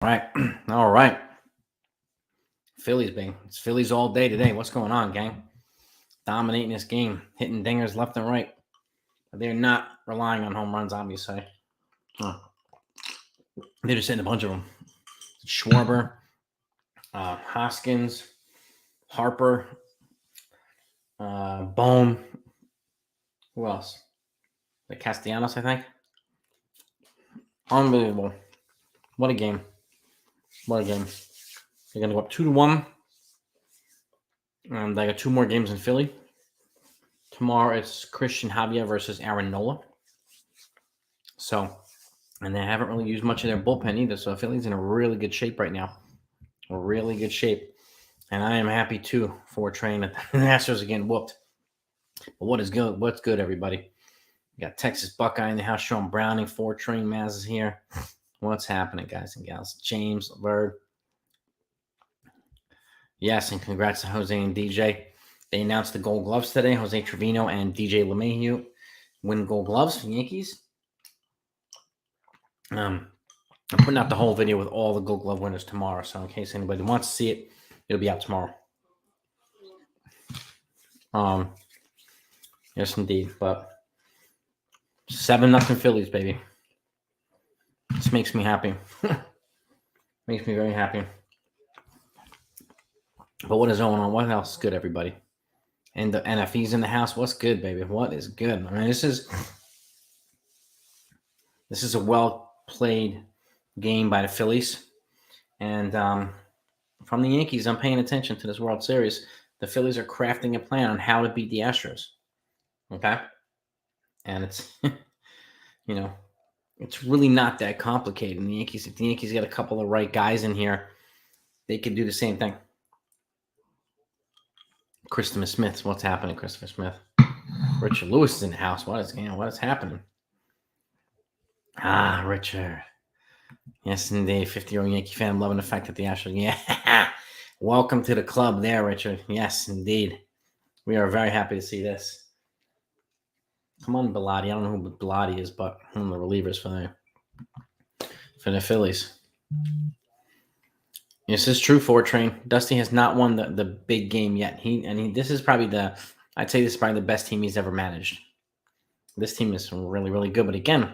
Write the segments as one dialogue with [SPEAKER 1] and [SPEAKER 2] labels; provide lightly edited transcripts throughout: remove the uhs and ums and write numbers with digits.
[SPEAKER 1] Right. All right. Phillies, bang. It's Phillies all day today. What's going on, gang? Dominating this game, hitting dingers left and right. But they're not relying on home runs, obviously. They're just hitting a bunch of them. Schwarber, Hoskins, Harper, Bohm. Who else? The Castellanos, I think. Unbelievable. What a game. What a game. They're going to go up 2-1. And they got 2 more games in Philly. Tomorrow it's Christian Javier versus Aaron Nola. So, and they haven't really used much of their bullpen either. So Philly's in a really good shape right now. A really good shape. And I am happy too for train that the Astros are getting whooped. But what is good? What's good, everybody? We got Texas Buckeye in the house. Sean Browning, Train Maz is here. What's happening, guys and gals? James Bird. Yes, and congrats to Jose and DJ. They announced the Gold Gloves today. Jose Trevino and DJ LeMahieu win Gold Gloves for the Yankees. I'm putting out the whole video with all the Gold Glove winners tomorrow. So in case anybody wants to see it, it'll be out tomorrow. Yes, indeed. But 7-0 Phillies, baby. This makes me happy. Makes me very happy. But what is going on? What else is good, everybody? And the NFE's in the house. What's good, baby? What is good? I mean, this is a well-played game by the Phillies. And from the Yankees, I'm paying attention to this World Series. The Phillies are crafting a plan on how to beat the Astros. Okay? And it's, it's really not that complicated. And if the Yankees get a couple of right guys in here, they could do the same thing. Christopher Smith. What's happening, Christopher Smith? Richard Lewis is in the house. What is happening? Richard. Yes, indeed. 50-year-old Yankee fan. I'm loving the fact that the Astros. Yeah. Welcome to the club there, Richard. Yes, indeed. We are very happy to see this. Come on, Bilotti. I don't know who Bilotti is, but one of the relievers for the Phillies. This is true, Train. Dusty has not won the big game yet. This is probably the best team he's ever managed. This team is really, really good. But again,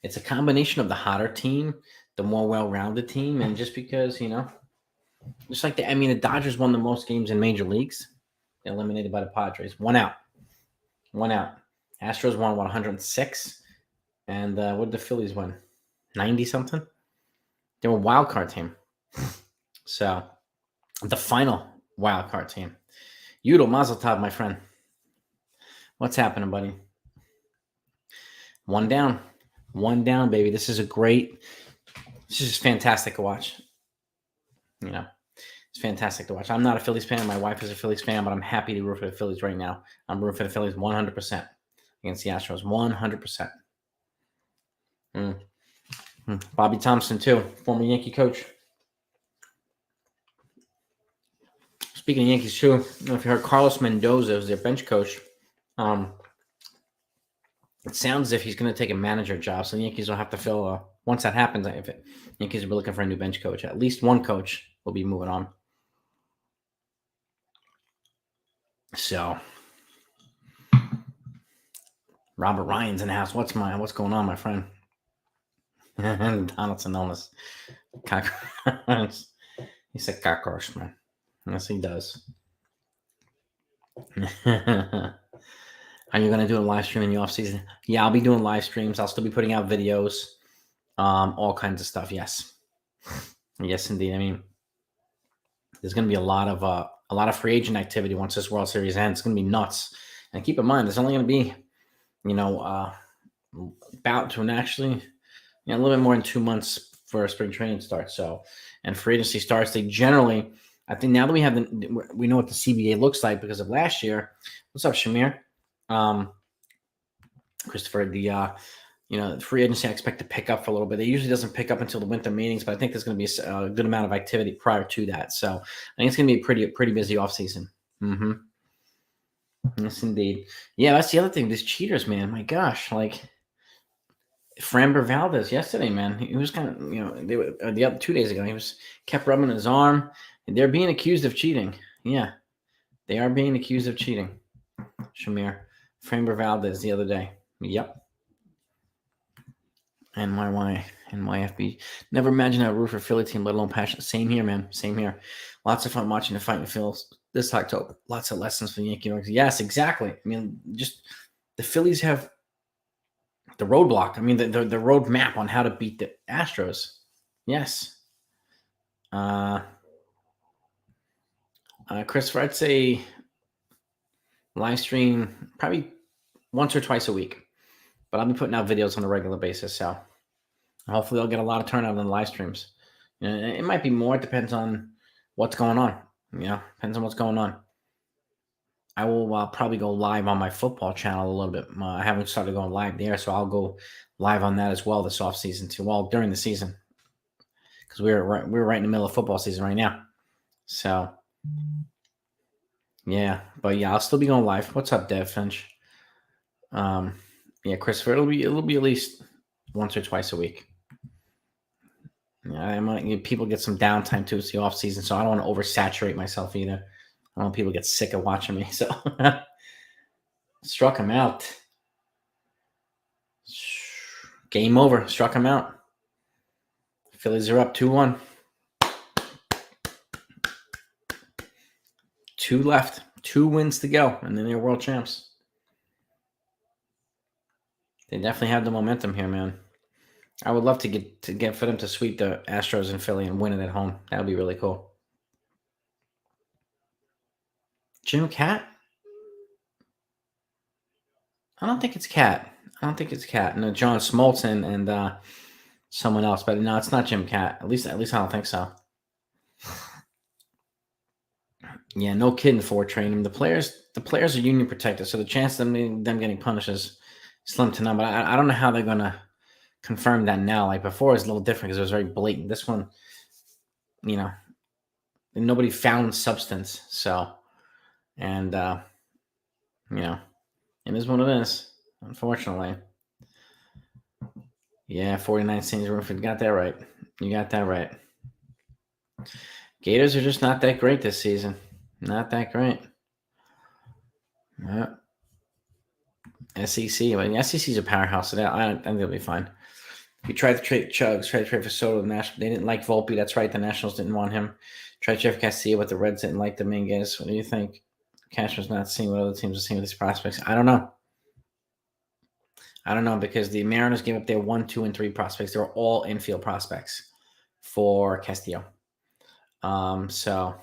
[SPEAKER 1] it's a combination of the hotter team, the more well-rounded team, and just because, just like the Dodgers won the most games in major leagues. They're eliminated by the Padres. One out. Astros won 106. And what did the Phillies win? 90-something? They were a wild card team. So, the final wild card team. Yudo Mazel Tov, my friend. What's happening, buddy? One down, baby. This is fantastic to watch. It's fantastic to watch. I'm not a Phillies fan. My wife is a Phillies fan, but I'm happy to root for the Phillies right now. I'm rooting for the Phillies 100% against the Astros. 100%. Bobby Thompson, too, former Yankee coach. Speaking of Yankees, too, if you heard Carlos Mendoza was their bench coach, it sounds as if he's going to take a manager job, so the Yankees will have to fill. Once that happens, Yankees will be looking for a new bench coach. At least one coach will be moving on. So, Robert Ryan's in the house. What's going on, my friend? Donaldson illness. He said cockroach, man. Yes, he does. Are you going to do a live stream in the off season? Yeah, I'll be doing live streams. I'll still be putting out videos, all kinds of stuff. Yes, indeed. There's going to be a lot of free agent activity once this World Series ends. It's going to be nuts. And keep in mind, there's only going to be, about to actually, a little bit more than 2 months for spring training starts. So, and free agency starts. They generally, I think now that we know what the CBA looks like because of last year. What's up, Shamir? Christopher, the free agency I expect to pick up for a little bit. It usually doesn't pick up until the winter meetings, but I think there's going to be a good amount of activity prior to that. So I think it's going to be a pretty busy offseason. Yes, indeed. Yeah, that's the other thing. These cheaters, man. My gosh, Framber Valdez yesterday, man. He was kind of, they were the other 2 days ago. He was kept rubbing his arm. And they're being accused of cheating. Yeah, they are being accused of cheating. Shamir Framber Valdez the other day. Yep. NYFB. Never imagined I'd root for a Philly team, let alone passion. Same here, man. Same here. Lots of fun watching the fight in Phillies this October. Lots of lessons for the Yankee Yorks. Yes, exactly. I mean, just the Phillies have the roadblock. I mean, the road map on how to beat the Astros. Yes. Christopher, I'd say live stream probably once or twice a week, but I'll be putting out videos on a regular basis. So hopefully I'll get a lot of turnout on the live streams. It might be more. It depends on what's going on. Depends on what's going on. I will probably go live on my football channel a little bit. I haven't started going live there, so I'll go live on that as well this off season too. Well, during the season, because we're right in the middle of football season right now. So yeah, but yeah, I'll still be going live. What's up, Dev Finch? Yeah, Christopher, it'll be at least once or twice a week. Yeah, I might people get some downtime too. It's the off season, so I don't want to oversaturate myself either. I don't want people to get sick of watching me. So struck him out. Game over. Struck him out. Phillies are up 2-1. 2 left. 2 wins to go, and then they're world champs. They definitely have the momentum here, man. I would love to get for them to sweep the Astros in Philly and win it at home. That would be really cool. Jim Cat? I don't think it's Cat. No, John Smoltz and someone else, but no, it's not Jim Cat. At least I don't think so. Yeah, no kidding. For training the players are union protected, so the chance of them getting punished is slim to none. But I don't know how they're gonna confirm that now. Like before, it was a little different because it was very blatant. This one, nobody found substance. So, and it is what it is. Unfortunately. Yeah, 49 Saints Roof. You got that right. Gators are just not that great this season. Not that great. Yeah. SEC. I mean, SEC's a powerhouse, so I think they'll be fine. You tried to trade Chugs, tried to trade for Soto. The National, they didn't like Volpe. That's right. The Nationals didn't want him. Tried Jeff Castillo, but the Reds didn't like Dominguez. What do you think? Cashman's not seeing what other teams are seeing with these prospects. I don't know. Because the Mariners gave up their 1, 2, and 3 prospects. They were all infield prospects for Castillo. So I'm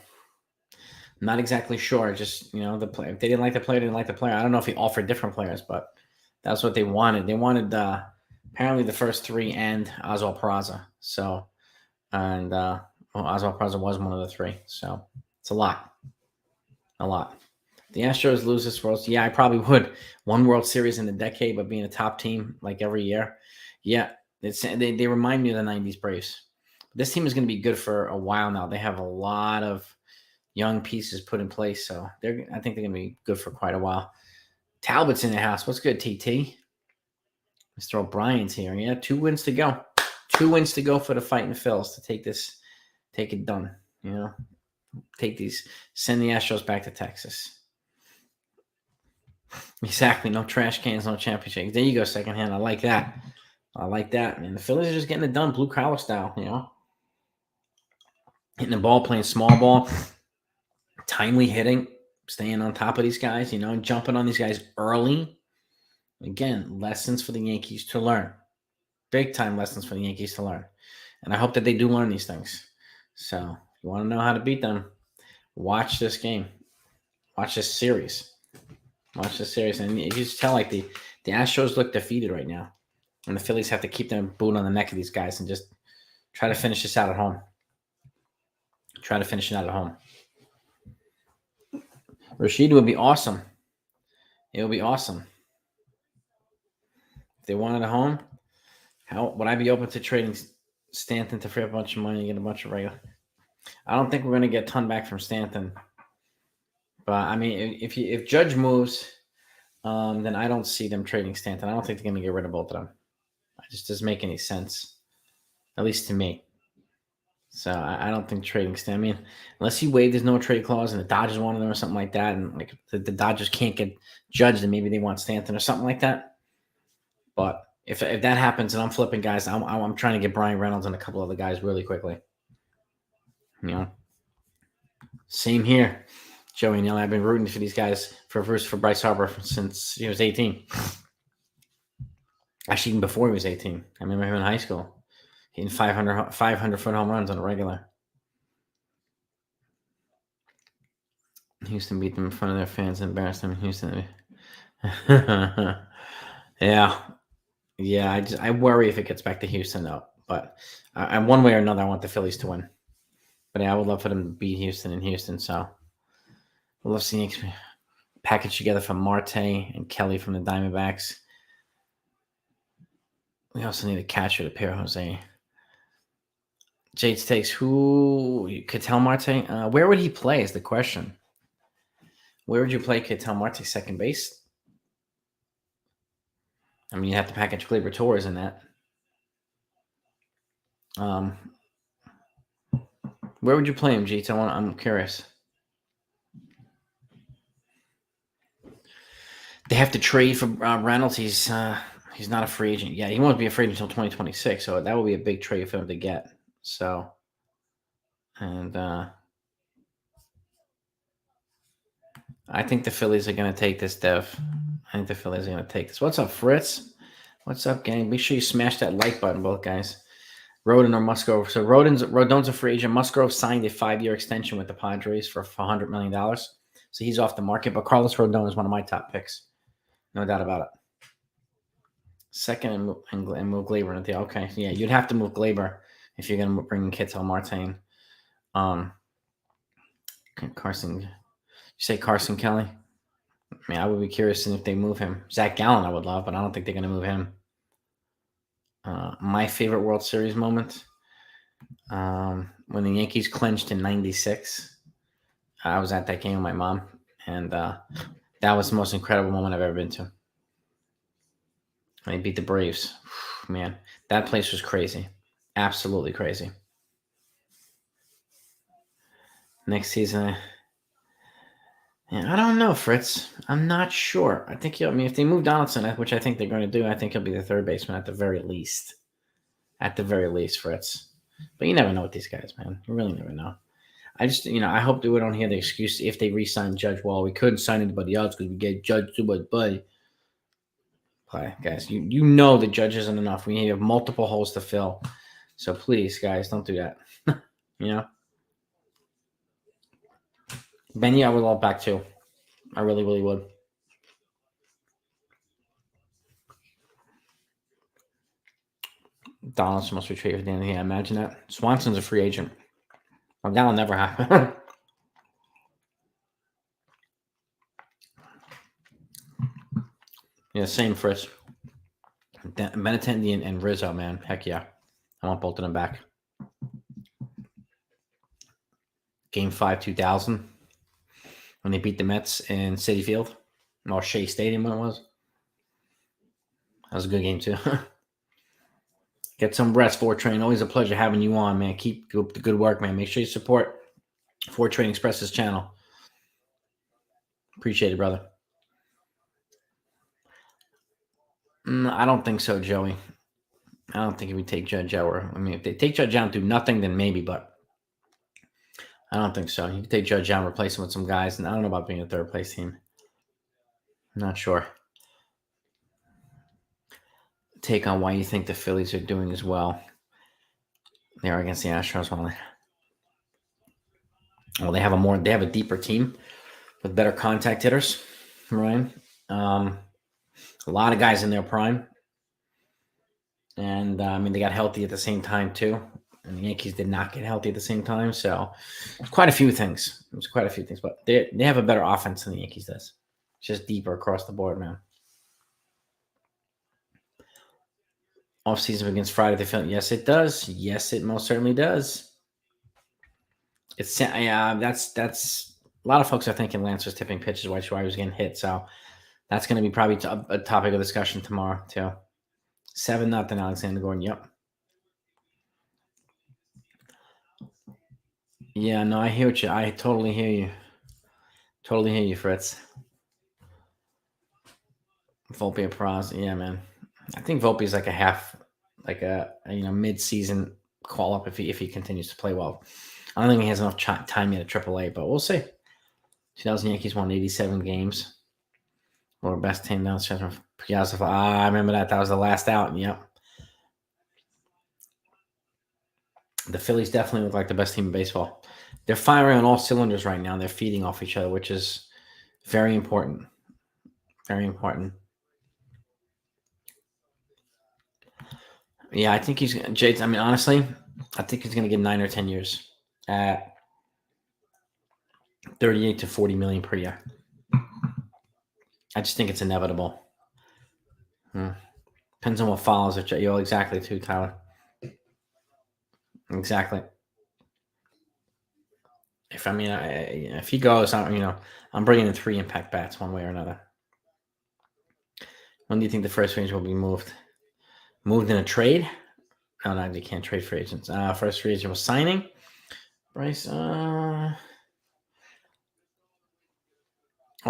[SPEAKER 1] not exactly sure. Just the player. If they didn't like the player, they didn't like the player. I don't know if he offered different players, but that's what they wanted. They wanted apparently the first 3 and Oswald Peraza. So, and Oswald Peraza was one of the 3. So it's a lot. The Astros lose this World. Yeah, I probably would. 1 World Series in a decade, but being a top team like every year. Yeah, they remind me of the 90s Braves. This team is going to be good for a while now. They have a lot of young pieces put in place, so I think they're going to be good for quite a while. Talbot's in the house. What's good, TT? Mr. O'Brien's here. Yeah, 2 wins to go. 2 wins to go for the Fighting Phils to take it done. Send the Astros back to Texas. Exactly. No trash cans, no championship. There you go, secondhand. I like that, man. The Phillies are just getting it done, blue collar style, Hitting the ball, playing small ball, timely hitting, staying on top of these guys, jumping on these guys early. Again, lessons for the Yankees to learn. Big time lessons for the Yankees to learn. And I hope that they do learn these things. So if you want to know how to beat them, watch this game. Watch this series. And you just tell the Astros look defeated right now. And the Phillies have to keep their boot on the neck of these guys and just try to finish this out at home. Rashid would be awesome. It would be awesome. If they wanted a home, how would I be open to trading Stanton to free up a bunch of money and get a bunch of regular? I don't think we're going to get a ton back from Stanton. But, I mean, if Judge moves, then I don't see them trading Stanton. I don't think they're going to get rid of both of them. It just doesn't make any sense, at least to me. So I don't think trading Stanton. I mean, unless he waived his no trade clause and the Dodgers wanted him or something like that, and like the Dodgers can't get judged, and maybe they want Stanton or something like that. But if that happens and I'm flipping guys, I'm trying to get Brian Reynolds and a couple other guys really quickly. You know, same here, Joey Neal. I've been rooting for these guys for Bryce Harper since he was 18. Actually, even before he was 18. I remember him in high school hitting 500-foot home runs on a regular. Houston beat them in front of their fans and embarrassed them in Houston. Yeah. I worry if it gets back to Houston though. But one way or another, I want the Phillies to win. But yeah, I would love for them to beat Houston in Houston. So we'll love seeing package together from Marte and Kelly from the Diamondbacks. We also need a catcher to pair Jose. Jade's takes who Ketel Marte. Where would he play is the question. Where would you play Ketel Marte? Second base? I mean, you have to package Gleyber Torres in that. Where would you play him, Jeets? I'm curious. They have to trade for Reynolds. He's not a free agent. Yeah, he won't be a free agent until 2026. So that will be a big trade for him to get. So, and I think the Phillies are going to take this, Dev. I think the Phillies are going to take this. What's up, Fritz? What's up, gang? Make sure you smash that like button, both guys. Rodon or Musgrove. So Rodon's a free agent. Musgrove signed a 5-year extension with the Padres for $100 million. So he's off the market. But Carlos Rodon is one of my top picks. No doubt about it. Second and move Gleyber into the okay. Yeah, you'd have to move Gleyber if you're going to bring Ketel Marte. Carson. You say Carson Kelly? I mean, I would be curious if they move him. Zach Gallen, I would love, but I don't think they're going to move him. My favorite World Series moment when the Yankees clinched in '96. I was at that game with my mom, and that was the most incredible moment I've ever been to. They beat the Braves. Man, that place was crazy. Absolutely crazy. Next season, I don't know, Fritz. I'm not sure. I think if they move Donaldson, which I think they're going to do, I think he'll be the third baseman at the very least. At the very least, Fritz. But you never know with these guys, man. You really never know. I just, I hope that we don't hear the excuse if they re-sign Judge. Well, we couldn't sign anybody else because we gave Judge too much money. Guys, you know the Judge isn't enough. We have multiple holes to fill. So please, guys, don't do that. Benny, I would love back too. I really, really would. Donaldson must be traded for Danny. Yeah, imagine that. Swanson's a free agent. Well, that'll never happen. Yeah, same Fritz. Benintendi and Rizzo, man. Heck yeah. I want both of them back. Game 5, 2000. When they beat the Mets in Citi Field. Or Shea Stadium, when it was. That was a good game, too. Get some rest, Fortrain. Always a pleasure having you on, man. Keep up the good work, man. Make sure you support Fortrain Express's channel. Appreciate it, brother. I don't think so, Joey. I don't think if we take Judge out, if they take Judge out and do nothing, then maybe, but I don't think so. You can take Judge out and replace him with some guys, and I don't know about being a third place team. I'm not sure. Take on why you think the Phillies are doing as well. They are against the Astros. Well, they have a deeper team with better contact hitters, right? A lot of guys in their prime. And, they got healthy at the same time, too. And the Yankees did not get healthy at the same time. So, it's quite a few things. But they have a better offense than the Yankees does. It's just deeper across the board, man. Off-season against Friday the 15th. Yes, it does. Yes, it most certainly does. That's a lot of folks are thinking Lance was tipping pitches while he was getting hit. So, that's going to be probably a topic of discussion tomorrow, too. 7-0 Alexander Gordon. Yep. Yeah, no, I hear what you. I totally hear you. Totally hear you, Fritz. Volpe Praz. Yeah, man. I think Volpe's like a half, like a mid-season call up if he continues to play well. I don't think he has enough time yet at AAA, but we'll see. 2000 Yankees won 87 games. Or best team down the Piazza. I remember that. That was the last out. Yep. The Phillies definitely look like the best team in baseball. They're firing on all cylinders right now. They're feeding off each other, which is very important. Very important. Yeah, I think he's Jade. I mean, honestly, I think he's going to get 9 or 10 years at 38 to 40 million per year. I just think it's inevitable. Depends on what follows it. You're exactly too, Tyler. Exactly. If he goes, I'm bringing in 3 impact bats one way or another. When do you think the first free agent will be moved? Moved in a trade? No, they can't trade free agents. First free agent was signing. Bryce.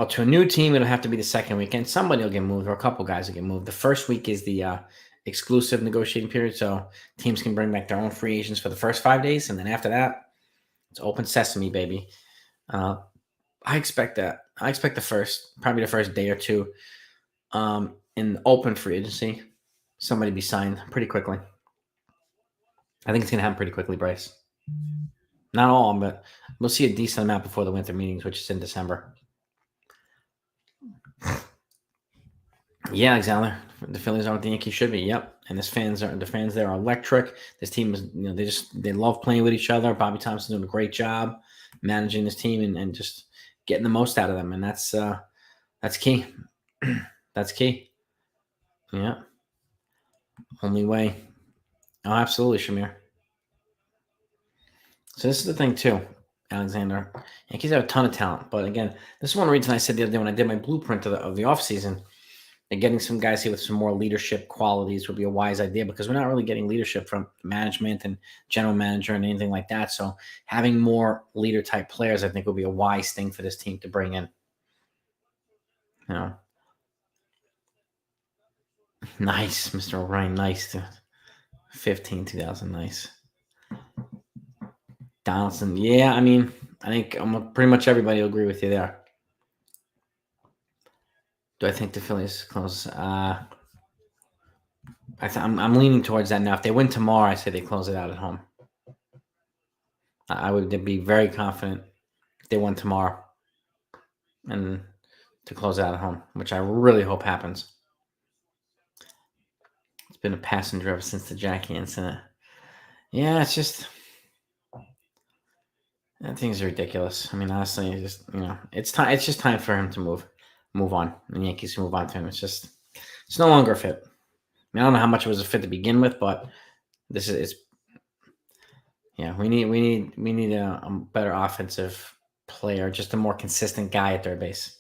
[SPEAKER 1] To a new team, it'll have to be the second weekend. Somebody will get moved, or a couple guys will get moved. The first week is the exclusive negotiating period, so teams can bring back their own free agents for the first 5 days, and then after that, it's open sesame, baby. I expect that. I expect probably the first day or two, in open free agency, somebody be signed pretty quickly. I think it's gonna happen pretty quickly, Bryce. Not all, but we'll see a decent amount before the winter meetings, which is in December. Yeah, exactly. The Phillies are what the Yankees should be. Yep, and the fans there are electric. This team is, they love playing with each other. Bobby Thompson's doing a great job managing this team and just getting the most out of them, and that's key. That's key. Yeah, only way. Oh, absolutely, Shamir. So this is the thing too, Alexander. Yankees have a ton of talent, but again, this is one reason I said the other day when I did my blueprint of the offseason, and getting some guys here with some more leadership qualities would be a wise idea because we're not really getting leadership from management and general manager and anything like that. So having more leader type players, I think, would be a wise thing for this team to bring in. Nice, Mr. O'Brien. Nice. 2000. Nice. Donaldson. Yeah, I mean, I think pretty much everybody will agree with you there. Do I think the Phillies close? I'm leaning towards that now. If they win tomorrow, I say they close it out at home. I would be very confident if they won tomorrow and to close it out at home, which I really hope happens. It's been a passenger ever since the Jackie incident. Yeah, it's just that thing's ridiculous. I mean, honestly, it's time. It's just time for him to move on, and the Yankees to move on to him. It's no longer a fit. I mean, I don't know how much it was a fit to begin with, but this is yeah. We need a better offensive player, just a more consistent guy at third base.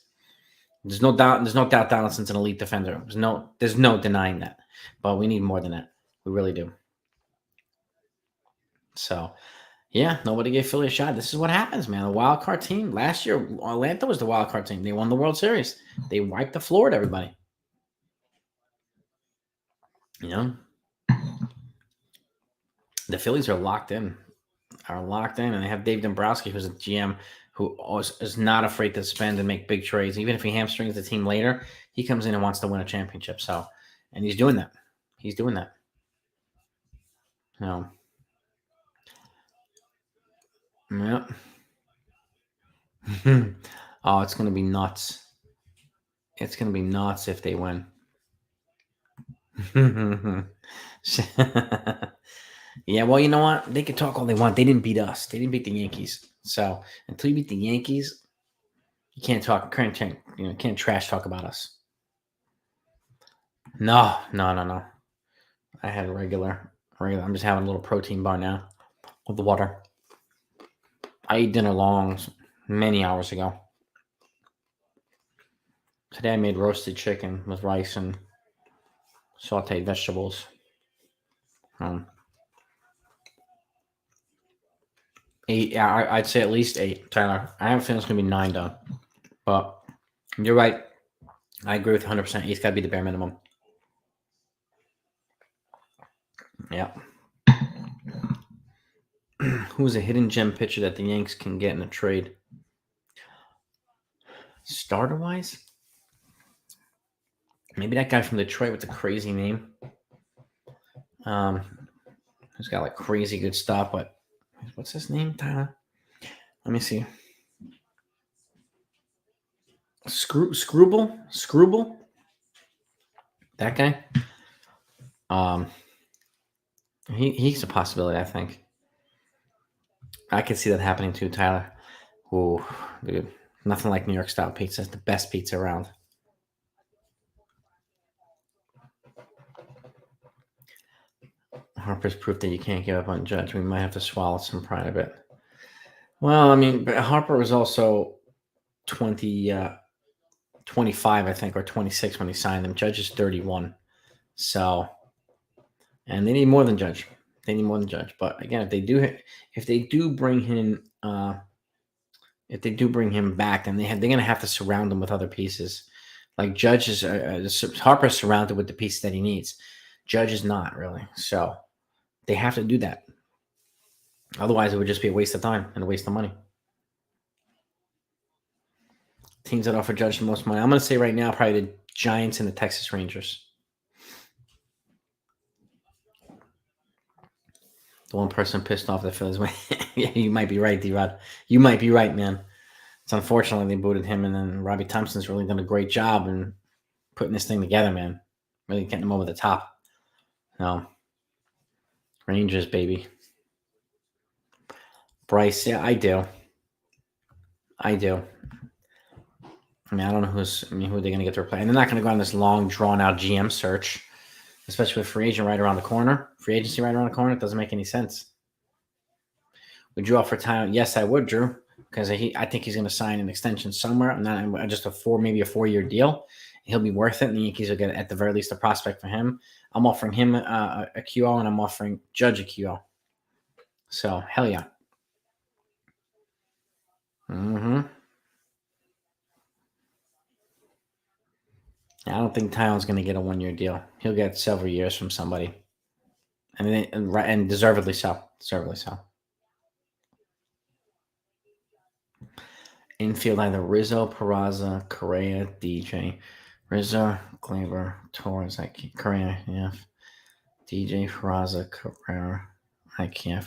[SPEAKER 1] There's no doubt. There's no doubt Donaldson's an elite defender. There's no denying that. But we need more than that. We really do. So, yeah, nobody gave Philly a shot. This is what happens, man. The wild card team last year, Atlanta was the wild card team. They won the World Series. They wiped the floor at everybody. The Phillies are locked in. And they have Dave Dombrowski, who's a GM who is not afraid to spend and make big trades. Even if he hamstrings the team later, he comes in and wants to win a championship. So, and he's doing that. He's doing that. No. Yeah. Oh, it's going to be nuts. It's going to be nuts if they win. Yeah, well, you know what? They can talk all they want. They didn't beat us. They didn't beat the Yankees. So until you beat the Yankees, you can't talk. Can't trash talk about us. No. I had regular. I'm just having a little protein bar now with the water. I ate dinner many hours ago. Today I made roasted chicken with rice and sauteed vegetables. 8. Yeah, I'd say at least 8, Tyler. I have a feeling it's gonna be 9 done, but you're right. I agree with 100%. 8's got to be the bare minimum. Yeah. Who's a hidden gem pitcher that the Yanks can get in a trade? Starter wise, maybe that guy from Detroit with the crazy name. Who's got like crazy good stuff, but what's his name, Tyler? Let me see. Screwball? That guy? Um, he's a possibility, I think. I could see that happening too, Tyler. Oh, dude. Nothing like New York style pizza. It's the best pizza around. Harper's proof that you can't give up on Judge. We might have to swallow some pride a bit. Well, I mean, but Harper was also 20, 25, I think, or 26 when he signed them. Judge is 31. So, and they need more than Judge. They need more than Judge. But again, if they do bring him, back, then they're going to have to surround him with other pieces. Like Judge is, Harper's surrounded with the piece that he needs. Judge is not really. So they have to do that. Otherwise, it would just be a waste of time and a waste of money. Teams that offer Judge the most money. I'm going to say right now, probably the Giants and the Texas Rangers. The one person pissed off the Phillies. Yeah, you might be right, D-Rod. You might be right, man. It's unfortunate they booted him, and then Robbie Thompson's really done a great job in putting this thing together, man. Really getting him over the top. No. Rangers, baby. Bryce, yeah, I do. I mean, I don't know who are they going to get to replace. And they're not going to go on this long, drawn-out GM search, especially with free agent right around the corner. Free agency right around the corner. It doesn't make any sense. Would you offer time? Yes, I would, Drew, because I think he's going to sign an extension somewhere, not just maybe a 4-year deal. He'll be worth it, and the Yankees will get at the very least a prospect for him. I'm offering him a QO, and I'm offering Judge a QO. So hell yeah. Mm-hmm. I don't think Tyon's going to get a 1-year deal. He'll get several years from somebody, and deservedly so. Deservedly so. Infield either Rizzo, Peraza, Correa, DJ. Rizzo, Glaber, Torres, Correa, yeah. DJ, Peraza, Correa, I can't.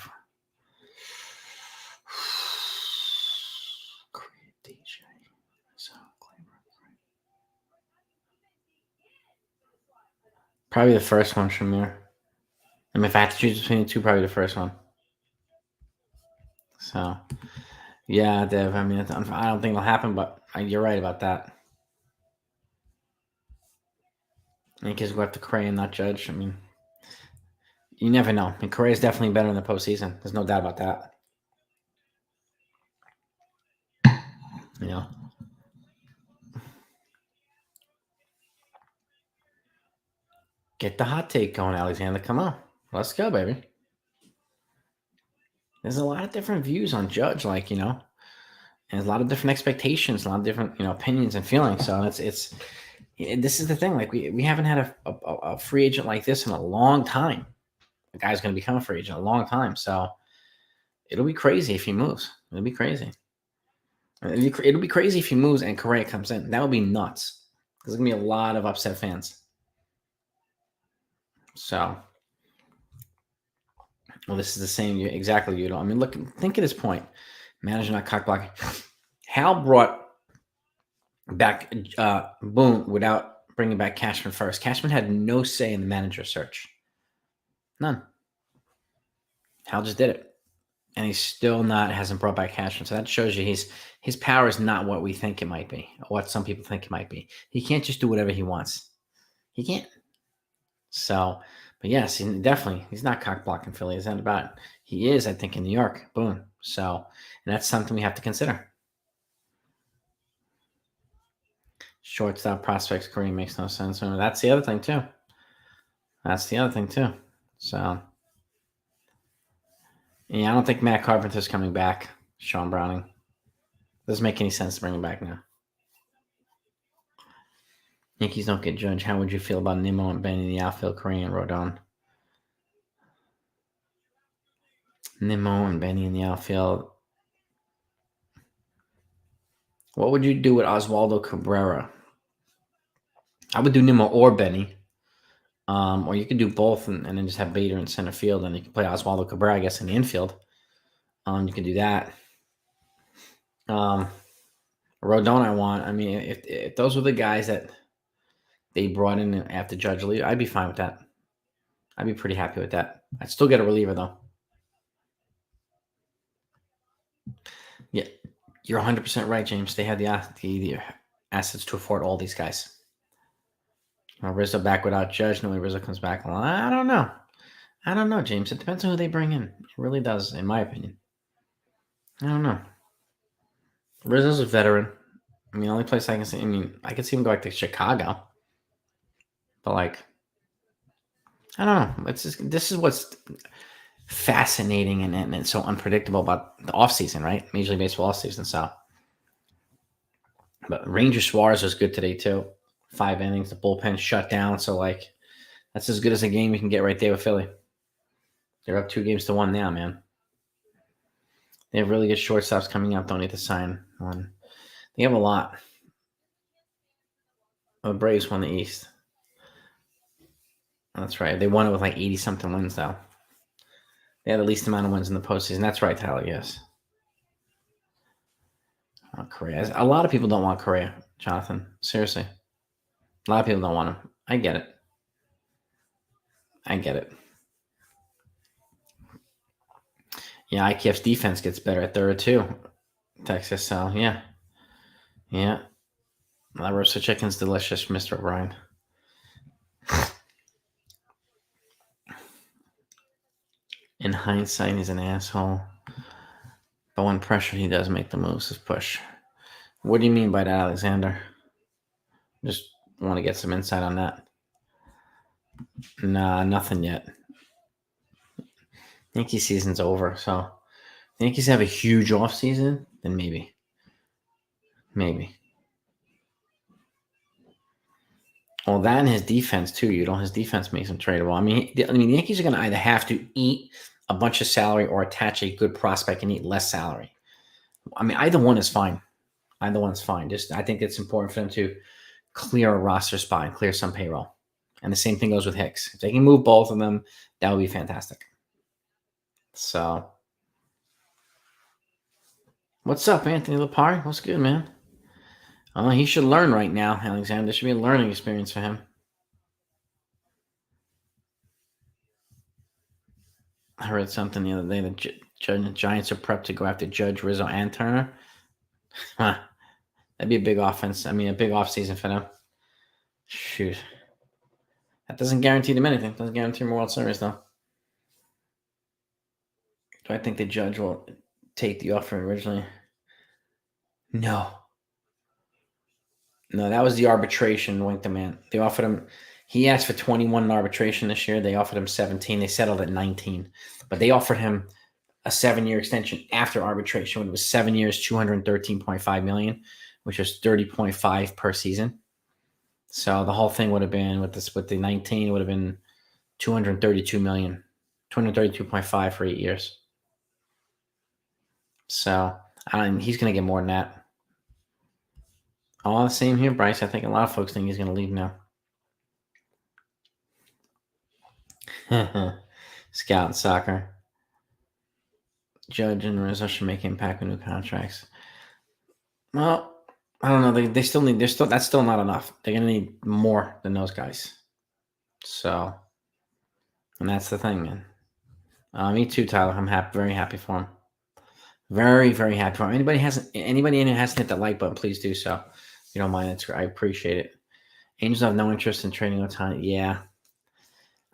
[SPEAKER 1] Correa, DJ, Rizzo, Glaber. Probably the first one, Shamir. I mean, if I had to choose between the two, probably the first one. So, yeah, Dev. I mean, I don't think it'll happen, but you're right about that. Yankees go after Correa and not Judge. I mean, you never know. I mean, Correa is definitely better in the postseason. There's no doubt about that. You know. Get the hot take going, Alexander. Come on. Let's go, baby. There's a lot of different views on Judge, and a lot of different expectations, a lot of different, opinions and feelings. So this is the thing. Like we haven't had a free agent like this in a long time. The guy's going to become a free agent in a long time. So it'll be crazy if he moves. It'll be crazy. It'll be crazy if he moves and Correa comes in. That would be nuts. There's going to be a lot of upset fans. So, well, this is the same. Exactly, I mean, think at this point. Manager not cock blocking. Hal brought back Boone without bringing back Cashman first. Cashman had no say in the manager search. None. Hal just did it. And he still hasn't brought back Cashman. So that shows you his power is not what we think it might be, or what some people think it might be. He can't just do whatever he wants. He can't. So, but yes, definitely, he's not cock blocking Philly. It's not about it. He is, I think, in New York. Boom. So, and that's something we have to consider. Shortstop prospects career makes no sense. That's the other thing too. That's the other thing too. So yeah, I don't think Matt Carpenter's coming back. Sean Browning doesn't make any sense to bring him back now. Yankees don't get Judge. How would you feel about Nimmo and Benny in the outfield? Korean Rodon. Nimmo and Benny in the outfield. What would you do with Oswaldo Cabrera? I would do Nimmo or Benny. Or you could do both and then just have Bader in center field, and you can play Oswaldo Cabrera, I guess, in the infield. You can do that. Rodon, I want. I mean, if those were the guys that they brought in after Judge leave, I'd be fine with that. I'd be pretty happy with that. I'd still get a reliever though. Yeah, you're 100% right, James. They had the assets to afford all these guys. Rizzo back without Judge. No way Rizzo comes back. Well, I don't know. I don't know, James. It depends on who they bring in. It really does, in my opinion. I don't know. Rizzo's a veteran. I mean, the only place I can see, I mean, I could see him go back to Chicago. But, like, I don't know. It's just, this is what's fascinating and so unpredictable about the offseason, right? Major League Baseball offseason. So, but Ranger Suarez was good today, too. 5 innings. The bullpen shut down. So, like, that's as good as a game you can get right there with Philly. They're up 2-1 now, man. They have really good shortstops coming out. Don't need to sign one. They have a lot. The Braves won the East. That's right. They won it with like 80-something wins, though. They had the least amount of wins in the postseason. That's right, Tyler, yes. Correa. A lot of people don't want Correa, Jonathan. Seriously. A lot of people don't want him. I get it. Yeah, IKF's defense gets better at third, too. Texas, so yeah. Yeah. That roasted chicken's delicious, Mr. O'Brien. In hindsight, he's an asshole. But when pressured, he does make the moves. His push. What do you mean by that, Alexander? Just want to get some insight on that. Nah, nothing yet. Yankee season's over, so the Yankees have a huge offseason, then maybe. Maybe. Well, that and his defense too. His defense makes him tradable. I mean, the Yankees are going to either have to eat a bunch of salary or attach a good prospect and eat less salary. I mean, either one is fine. Either one's fine. Just I think it's important for them to clear a roster spot and clear some payroll. And the same thing goes with Hicks. If they can move both of them, that would be fantastic. So, what's up, Anthony Lepari? What's good, man? Oh, he should learn right now, Alexander. This should be a learning experience for him. I read something the other day that the Giants are prepped to go after Judge, Rizzo, and Turner. Huh. That'd be a big offense. I mean, a big offseason for them. Shoot. That doesn't guarantee them anything. Doesn't guarantee them a World Series, though. Do I think the Judge will take the offer originally? No. No, that was the arbitration, Wink the Man. They offered him, he asked for 21 in arbitration this year. They offered him 17. They settled at 19. But they offered him a 7-year extension after arbitration when it was 7 years, $213.5 million, which was 30.5 per season. So the whole thing would have been with the 19 would have been 232 million, 232.5 for 8 years. So he's going to get more than that. All the same here, Bryce. I think a lot of folks think he's going to leave now. Scout and soccer. Judge and Rizzo should make impact with new contracts. Well, I don't know. They still need. That's still not enough. They're going to need more than those guys. So, and that's the thing, man. Me too, Tyler. I'm very happy for him. Very, very happy for him. Anybody in here hasn't hit the like button, please do so. If you don't mind, I appreciate it. Angels have no interest in trading Ohtani. Yeah.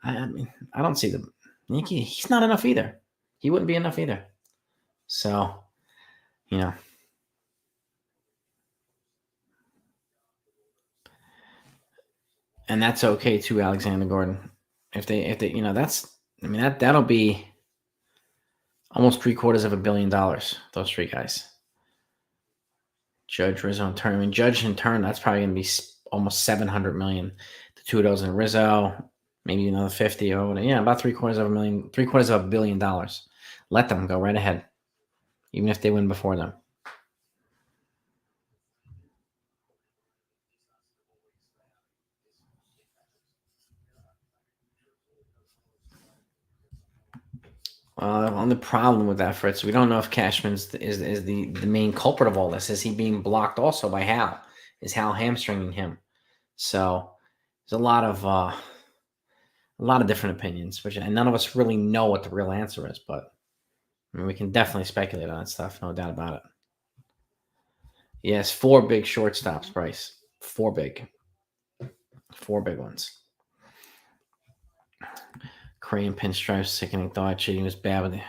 [SPEAKER 1] I mean, I don't see the Yankee. He's not enough either. He wouldn't be enough either. So, and that's okay too, Alexander Gordon. If they, that's, I mean, that'll be almost $750 million. Those three guys, Judge, Rizzo, and Turner. I mean, Judge and Turner, that's probably going to be almost 700 million. The two of those and Rizzo, maybe another 50 or whatever. Yeah, about three quarters of $1 billion. Let them go right ahead, even if they win before them. On the problem with that, Fritz, we don't know if Cashman's is the main culprit of all this. Is he being blocked also by Hal? Is Hal hamstringing him? So there's a lot of different opinions, and none of us really know what the real answer is. But I mean, we can definitely speculate on that stuff, no doubt about it. Yes, four big shortstops, Bryce. Four big ones. Crayon pinstripes, sickening thought. Cheating was bad with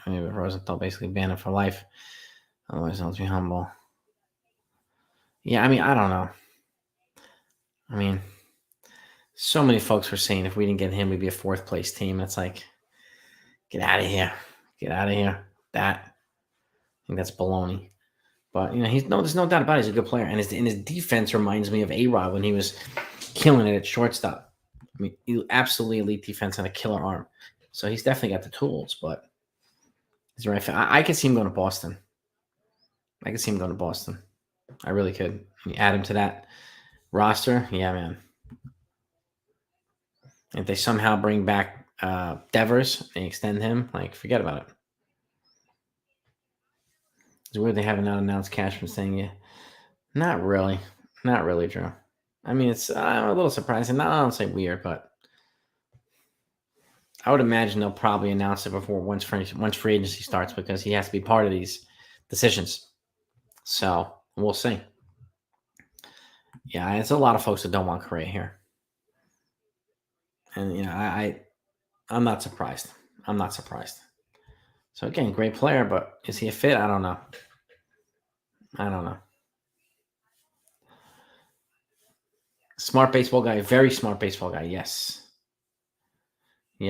[SPEAKER 1] Rosenthal basically banned him for life. Otherwise, I'll be humble. Yeah, I mean, I don't know. I mean, so many folks were saying if we didn't get him, we'd be a fourth place team. It's like, get out of here. Get out of here. I think that's baloney. But there's no doubt about it. He's a good player, and his defense reminds me of A-Rod when he was killing it at shortstop. I mean, absolutely elite defense and a killer arm. So he's definitely got the tools. But he's the right fit. I could see him going to Boston. I really could. You add him to that roster, yeah, man. If they somehow bring back Devers and extend him, like, forget about it. It's weird they haven't not announced Cashman saying yeah. Not really, Drew. I mean, it's a little surprising. I don't say weird, but I would imagine they'll probably announce it before once free agency starts because he has to be part of these decisions. So we'll see. Yeah, it's a lot of folks that don't want Correa here, and I'm not surprised. So again, great player, but is he a fit? I don't know. Smart baseball guy, very smart baseball guy. Yes. I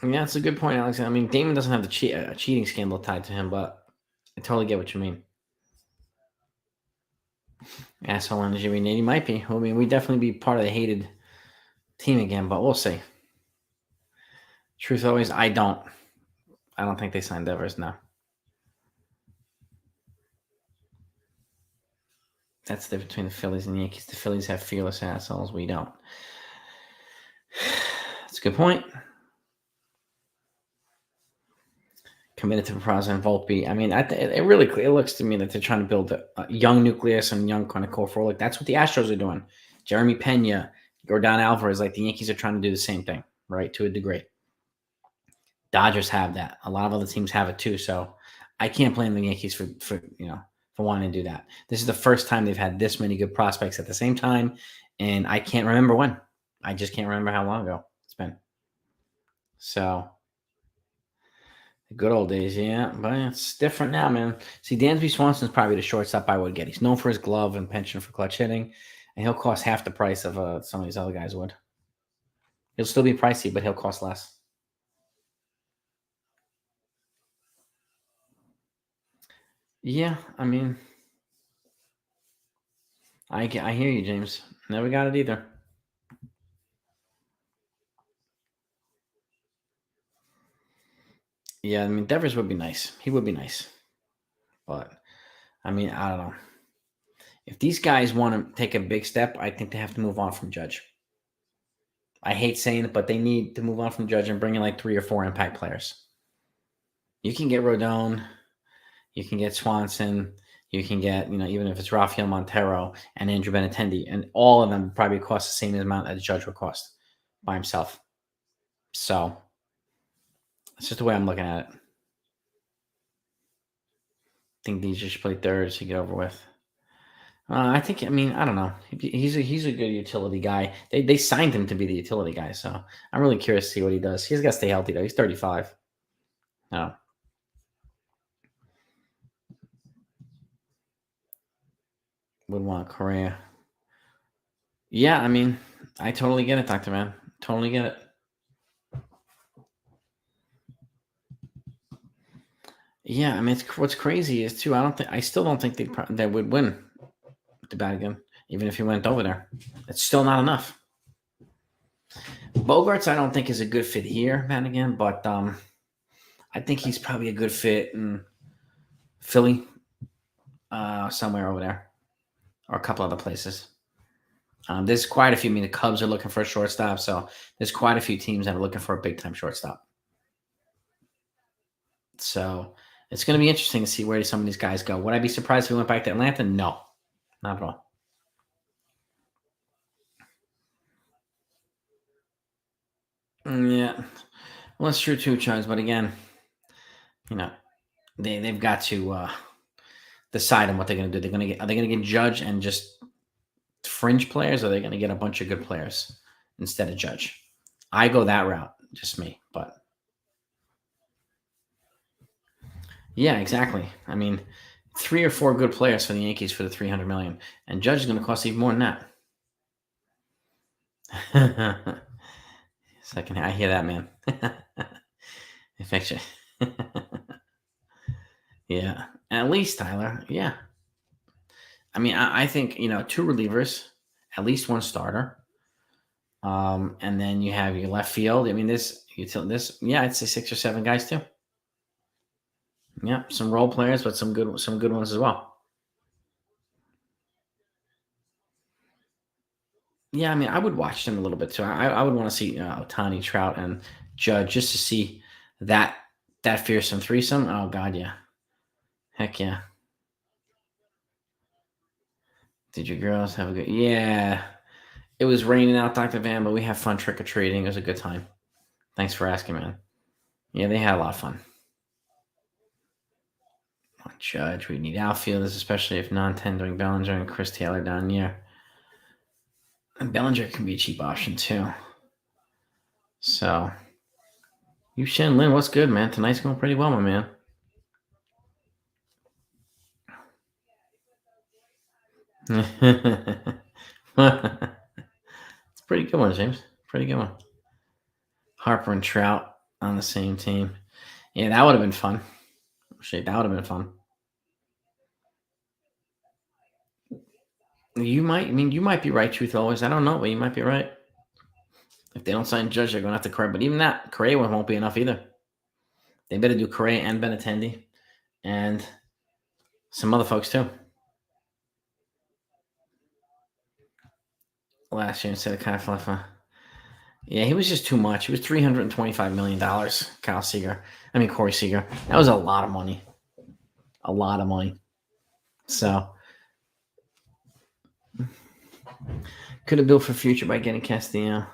[SPEAKER 1] mean, that's a good point, Alex. I mean, Damon doesn't have the cheating scandal tied to him, but I totally get what you mean. Asshole energy. I mean, he might be. I mean, we definitely be part of the hated team again, but we'll see. Truth always, I don't think they signed Devers now. That's the difference between the Phillies and the Yankees. The Phillies have fearless assholes. We don't. That's a good point. Committed to Peraza and Volpe. I mean, it looks to me that they're trying to build a young nucleus and young kind of core for. Like, that's what the Astros are doing. Jeremy Pena, Yordan Alvarez, like the Yankees are trying to do the same thing, right, to a degree. Dodgers have that. A lot of other teams have it too. So I can't blame the Yankees for wanting to do that. This is the first time they've had this many good prospects at the same time, and I can't remember when. I just can't remember how long ago it's been. So the good old days, yeah, but it's different now, man. See, Dansby Swanson's probably the shortstop I would get. He's known for his glove and penchant for clutch hitting, and he'll cost half the price of some of these other guys would. He'll still be pricey, but he'll cost less. Yeah, I mean, I hear you, James. Never got it either. Yeah, I mean, Devers would be nice. He would be nice. But, I mean, I don't know. If these guys want to take a big step, I think they have to move on from Judge. I hate saying it, but they need to move on from Judge and bring in like 3 or 4 impact players. You can get Rodon. You can get Swanson. You can get, even if it's Rafael Montero and Andrew Benintendi, and all of them probably cost the same amount as Judge would cost by himself. So, it's just the way I'm looking at it. I think DJ should play third to get over with. I think. I mean, I don't know. He's a good utility guy. They signed him to be the utility guy, so I'm really curious to see what he does. He's got to stay healthy though. He's 35. No, would want Correa. Yeah, I mean, I totally get it, Doctor Man. Totally get it. Yeah, I mean, what's crazy is too. I still don't think they would win the bat again, even if he went over there. It's still not enough. Bogarts, I don't think is a good fit here, Madigan, but I think he's probably a good fit in Philly, somewhere over there, or a couple other places. There's quite a few. I mean, the Cubs are looking for a shortstop, so there's quite a few teams that are looking for a big time shortstop. So it's going to be interesting to see where some of these guys go. Would I be surprised if we went back to Atlanta? No, not at all. Yeah, well, that's true too, Charles. But again, you know, they've got to decide on what they're going to do. They're going to get Are they going to get Judge and just fringe players, or are they going to get a bunch of good players instead of Judge? I go that route, just me. But yeah, exactly. I mean, three or four good players for the Yankees for the 300 million, and Judge is going to cost even more than that. Second, I hear that, man. Infection. Yeah, at least Tyler. Yeah, I mean, I think two relievers, at least one starter, and then you have your left field. I mean, yeah, I'd say six or seven guys too. Yeah, some role players, but some good ones as well. Yeah, I mean, I would watch them a little bit too. I would want to see Otani, Trout, and Judge just to see that that fearsome threesome. Oh God, yeah, heck yeah. Did your girls have a good? Yeah, it was raining out, Doctor Van, but we had fun trick or treating. It was a good time. Thanks for asking, man. Yeah, they had a lot of fun. Judge, we need outfielders, especially if non-tendering Bellinger and Chris Taylor down here. And Bellinger can be a cheap option too. So, you Shen Lin, what's good, man? Tonight's going pretty well, my man. It's a pretty good one, James. Pretty good one. Harper and Trout on the same team. Yeah, that would have been fun. Shit, that would have been fun. You might be right, truth always. I don't know, but you might be right. If they don't sign Judge, they're going to have to Correa. But even that, Correa one won't be enough either. They better do Correa and Benatendi and some other folks too. Last year instead of Kyle Fluffer. Yeah, he was just too much. He was $325 million. Kyle Seager. I mean Corey Seager. That was a lot of money. A lot of money. So could have built for future by getting Castillo.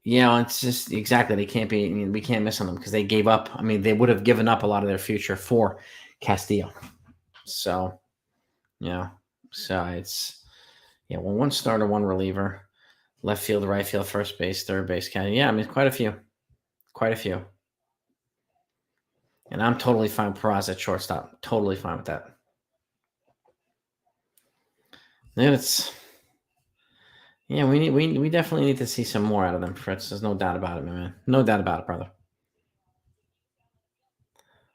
[SPEAKER 1] Yeah, well, it's just exactly they can't be. I mean, we can't miss on them because they gave up. I mean, they would have given up a lot of their future for Castillo. So yeah, so it's well, one starter, one reliever, left field, right field, first base, third base. Yeah, I mean, quite a few. And I'm totally fine with Peraz at shortstop. Totally fine with that. And we definitely need to see some more out of them, Fritz. There's no doubt about it, my man. No doubt about it, brother.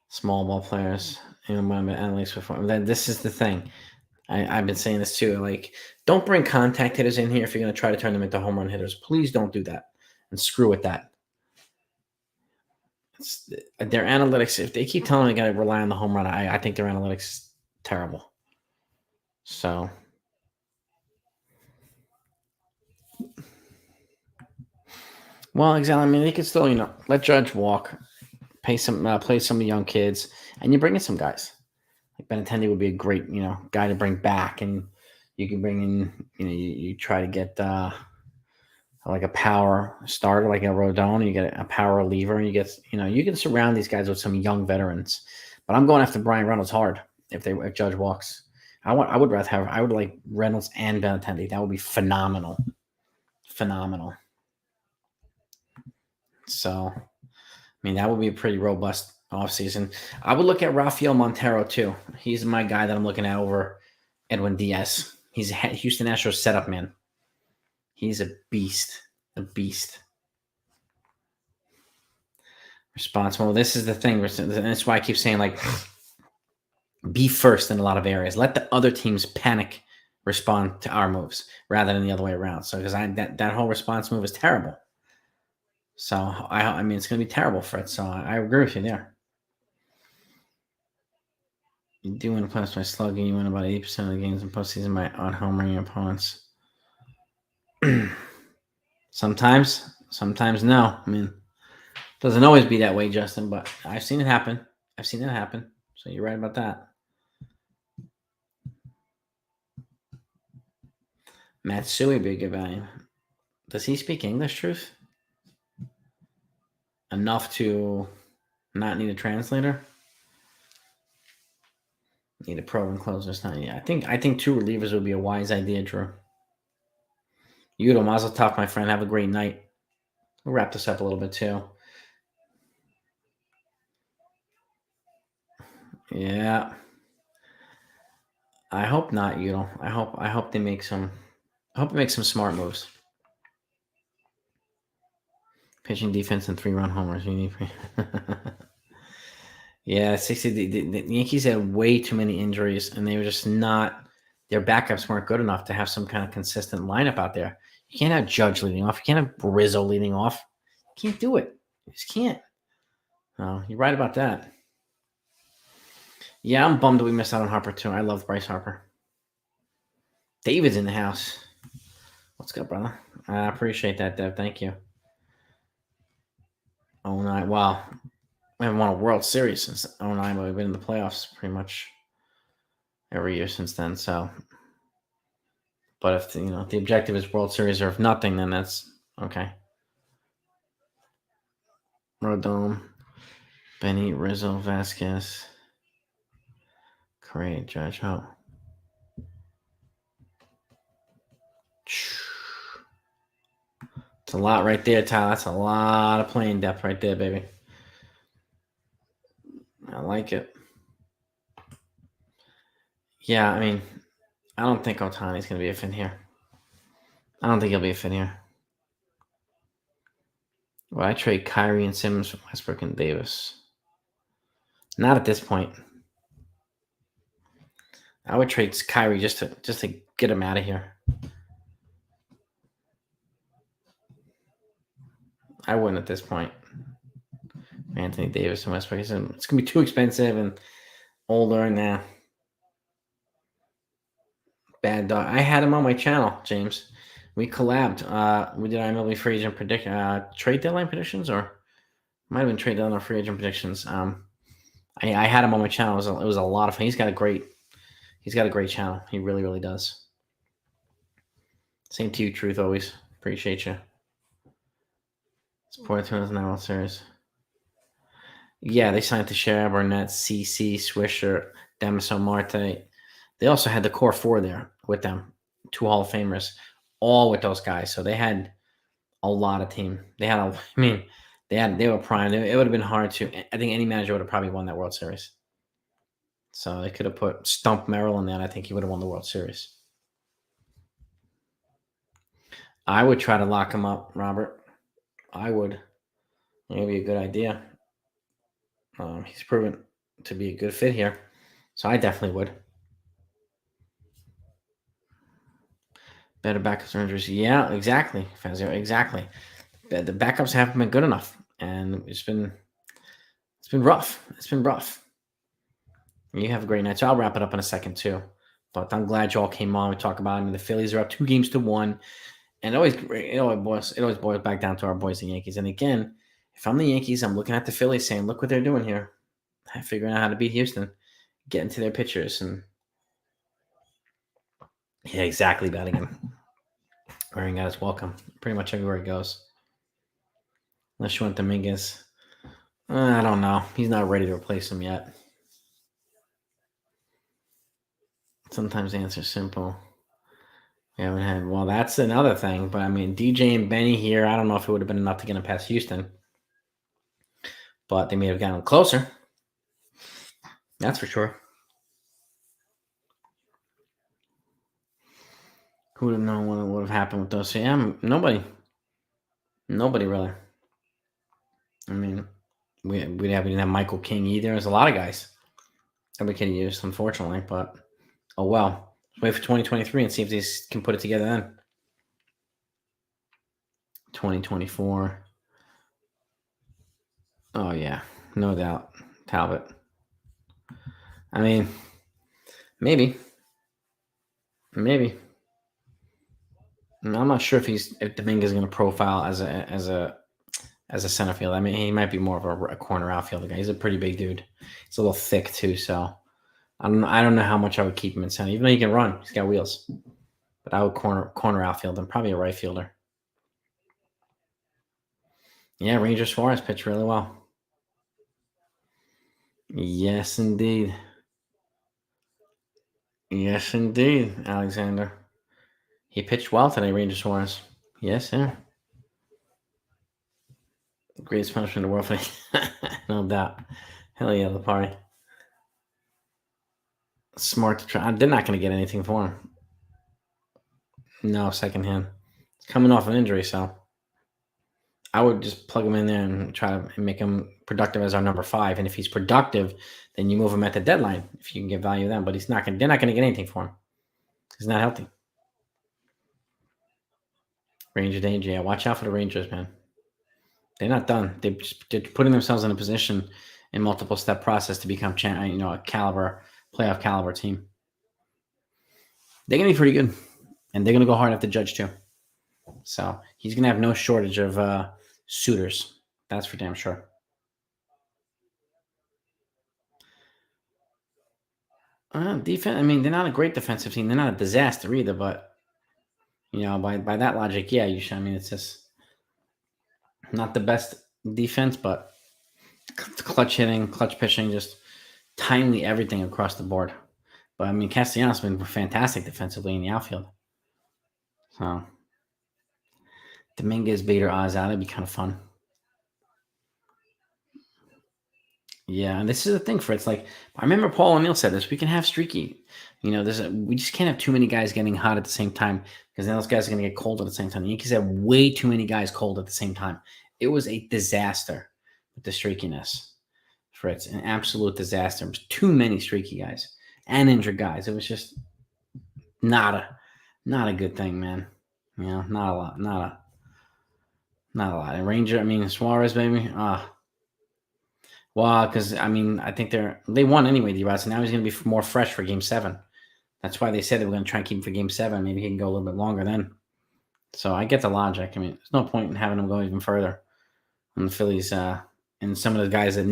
[SPEAKER 1] Small ball players, analytics before. Then this is the thing. I've been saying this too. Like, don't bring contact hitters in here if you're going to try to turn them into home run hitters. Please don't do that, and screw with that. Their analytics. If they keep telling me got to rely on the home run, I think their analytics is terrible. So, well, exactly. I mean, they could still, let Judge walk, play some young kids, and you bring in some guys. Like Benintendi would be a great, guy to bring back, and you can bring in, you try to get like a power starter, like a Rodon. You get a power reliever, and you can surround these guys with some young veterans. But I'm going after Brian Reynolds hard if Judge walks. I would like Reynolds and Benintendi. That would be phenomenal, phenomenal. So, I mean, that would be a pretty robust offseason. I would look at Rafael Montero too. He's my guy that I'm looking at over Edwin Diaz. He's a Houston Astros setup man. He's a beast. A beast. Responsible. This is the thing. And that's why I keep saying, like, be first in a lot of areas. Let the other teams panic respond to our moves rather than the other way around. So because that whole response move is terrible. So I mean it's going to be terrible for it. So I agree with you there. You do win the playoffs by slugging. You win about 80% of the games in postseason by out-homering opponents. Sometimes no. I mean, it doesn't always be that way, Justin, but I've seen it happen. So you're right about that. Matsui would be a good value. Does he speak English, Truth? Enough to not need a translator? Need a program closer. It's not yet. I think 2 relievers would be a wise idea, Drew. Yudo, mazel tov, my friend. Have a great night. We'll wrap this up a little bit too. Yeah. I hope not, Yudo. I hope they make some. I hope they make some smart moves. Pitching, defense, and 3-run homers. You need. Yeah, 60. The Yankees had way too many injuries, and they were just not. Their backups weren't good enough to have some kind of consistent lineup out there. You can't have Judge leading off. You can't have Rizzo leading off. You can't do it. You just can't. No, you're right about that. Yeah, I'm bummed that we missed out on Harper too. I love Bryce Harper. David's in the house. What's good, brother? I appreciate that, Dev. Thank you. Oh, nine. Wow. We haven't won a World Series since 09, but we've been in the playoffs pretty much every year since then. So, but if the objective is World Series or if nothing, then that's okay. Rodome, Benny, Rizzo, Vasquez, Correa, Judge. Oh. It's a lot right there, Tyler. That's a lot of playing depth right there, baby. I like it. Yeah, I mean, I don't think Ohtani's going to be a fit here. I don't think he'll be a fit here. Well, I trade Kyrie and Simmons for Westbrook and Davis. Not at this point. I would trade Kyrie just to get him out of here. I wouldn't at this point. Anthony Davis and Westbrook. It's going to be too expensive and older and now. Bad dog. I had him on my channel, James. We collabed. We did our MLB free agent trade deadline predictions, or might have been trade deadline or free agent predictions. I had him on my channel. It was a lot of fun. He's got a great channel. He really, really does. Same to you, Truth. Always appreciate you. Support 2009 World Series. Yeah, they signed Teixeira, Burnett, CC, Swisher, Damaso Marte. They also had the core 4 there with them, 2 Hall of Famers, all with those guys. So they had a lot of team. They were prime. It would have been hard to. I think any manager would have probably won that World Series. So they could have put Stump Merrill in there, and I think he would have won the World Series. I would try to lock him up, Robert. I would. It would be a good idea. He's proven to be a good fit here. So I definitely would. Better backups or injuries. Yeah, exactly. Fazio, exactly. The backups haven't been good enough. And it's been rough. It's been rough. You have a great night. So I'll wrap it up in a second too. But I'm glad you all came on. We talk about it. I mean, the Phillies are up 2-1. And it always boils back down to our boys, the Yankees. And again, if I'm the Yankees, I'm looking at the Phillies saying, look what they're doing here. Figuring out how to beat Houston. Get into their pitchers. And yeah, exactly, Bellingham. Wearing out his welcome. Pretty much everywhere he goes. Unless you want Dominguez. I don't know. He's not ready to replace him yet. Sometimes the answer's simple. We haven't had. Well, that's another thing. But I mean, DJ and Benny here. I don't know if it would have been enough to get him past Houston. But they may have gotten him closer. That's for sure. Who would have known what would have happened with those? So, yeah, nobody really. I mean, we didn't have Michael King either. There's a lot of guys that we could have used, unfortunately. But oh well. Let's wait for 2023 and see if these can put it together then. 2024. Oh yeah, no doubt. Talbot. I mean, maybe, maybe. I'm not sure if Dominguez is going to profile as a center field. I mean, he might be more of a corner outfielder guy. He's a pretty big dude. He's a little thick too, so I don't know how much I would keep him in center. Even though he can run, he's got wheels. But I would corner outfield and probably a right fielder. Yeah, Ranger Suarez pitched really well. Yes, indeed. Yes, indeed, Alexander. He pitched well today, Ranger Suarez. Yes, sir. Greatest punishment in the world for no doubt. Hell yeah, the party. Smart to try. They're not going to get anything for him. No, secondhand. He's coming off an injury, so I would just plug him in there and try to make him productive as our number 5. And if he's productive, then you move him at the deadline if you can get value then. But he's not going. They're not going to get anything for him. He's not healthy. Ranger danger. Yeah, watch out for the Rangers, man. They're not done. They're putting themselves in a position in multiple step process to become, a playoff caliber team. They're gonna be pretty good, and they're gonna go hard after Judge too. So he's gonna have no shortage of suitors. That's for damn sure. Defense. I mean, they're not a great defensive team. They're not a disaster either. But by that logic, yeah, you should. I mean, it's just not the best defense, but clutch hitting, clutch pitching, just timely everything across the board. But I mean, Castellanos has been fantastic defensively in the outfield. So Dominguez, Bader, Oz out. It'd be kind of fun. Yeah, and this is the thing for it's like I remember Paul O'Neill said this. We can have streaky. We just can't have too many guys getting hot at the same time because then those guys are going to get cold at the same time. The Yankees have way too many guys cold at the same time. It was a disaster with the streakiness, Fritz. An absolute disaster. It was too many streaky guys and injured guys. It was just not a good thing, man. Not a lot. Not a lot. And Ranger, I mean Suarez, baby. Well, because I mean, I think they won anyway, D-Rod, so now he's going to be more fresh for Game 7. That's why they said they were going to try and keep him for Game 7. Maybe he can go a little bit longer then. So I get the logic. I mean, there's no point in having him go even further on the Phillies. And some of the guys that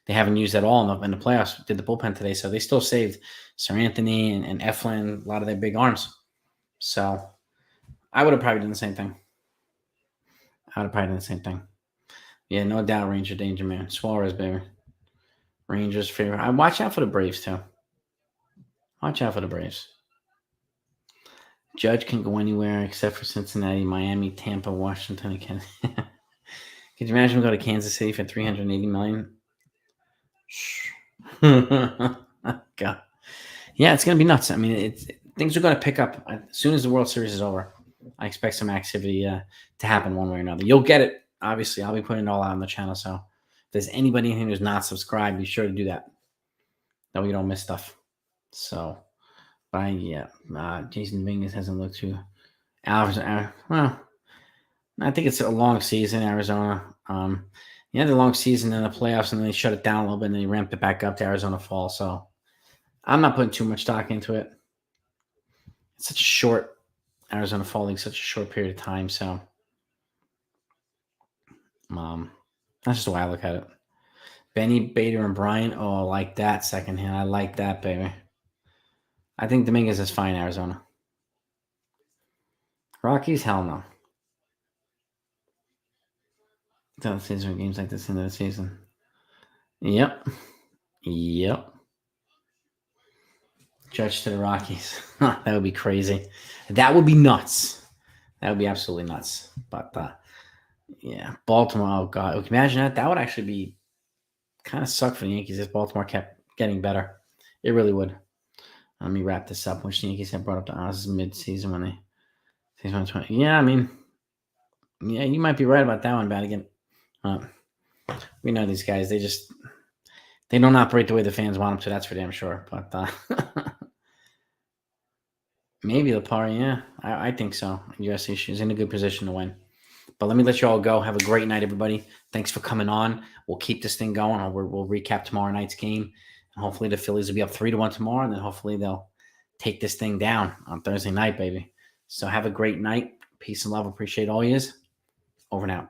[SPEAKER 1] they haven't used at all in the playoffs did the bullpen today, so they still saved Sir Anthony and Eflin, a lot of their big arms. So I would have probably done the same thing. Yeah, no doubt, Ranger danger, man. Suarez, baby. Rangers favorite. I watch out for the Braves too. Watch out for the Braves. Judge can go anywhere except for Cincinnati, Miami, Tampa, Washington, and Kansas. Could you imagine we go to Kansas City for $380 million? God. Yeah, it's gonna be nuts. I mean, things are gonna pick up as soon as the World Series is over. I expect some activity to happen one way or another. You'll get it. Obviously, I'll be putting it all out on the channel. So if there's anybody in here who's not subscribed, be sure to do that. That way you don't miss stuff. So, Jason Dominguez hasn't looked too. Well, I think it's a long season, Arizona. You had the long season in the playoffs, and then they shut it down a little bit, and then they ramped it back up to Arizona fall. So I'm not putting too much stock into it. It's such a short Arizona fall league, such a short period of time. So, that's just the way I look at it. Benny, Bader, and Bryant. Oh, I like that secondhand. I like that, baby. I think Dominguez is fine, Arizona. Rockies, hell no. Don't season games like this into the season. Yep. Judge to the Rockies. That would be crazy. That would be nuts. That would be absolutely nuts. But yeah, Baltimore. Oh God, imagine that. That would actually be kind of suck for the Yankees if Baltimore kept getting better. It really would. Let me wrap this up. Which Yankees have brought up the odds mid-season when they season 20. Yeah, I mean, yeah, you might be right about that one, Badigan. We know these guys. They don't operate the way the fans want them to. That's for damn sure. But maybe the par. Yeah, I think so. USC is in a good position to win. But let me let you all go. Have a great night, everybody. Thanks for coming on. We'll keep this thing going. We'll recap tomorrow night's game. And hopefully the Phillies will be up 3-1 tomorrow. And then hopefully they'll take this thing down on Thursday night, baby. So have a great night. Peace and love. Appreciate all yous. Over and out.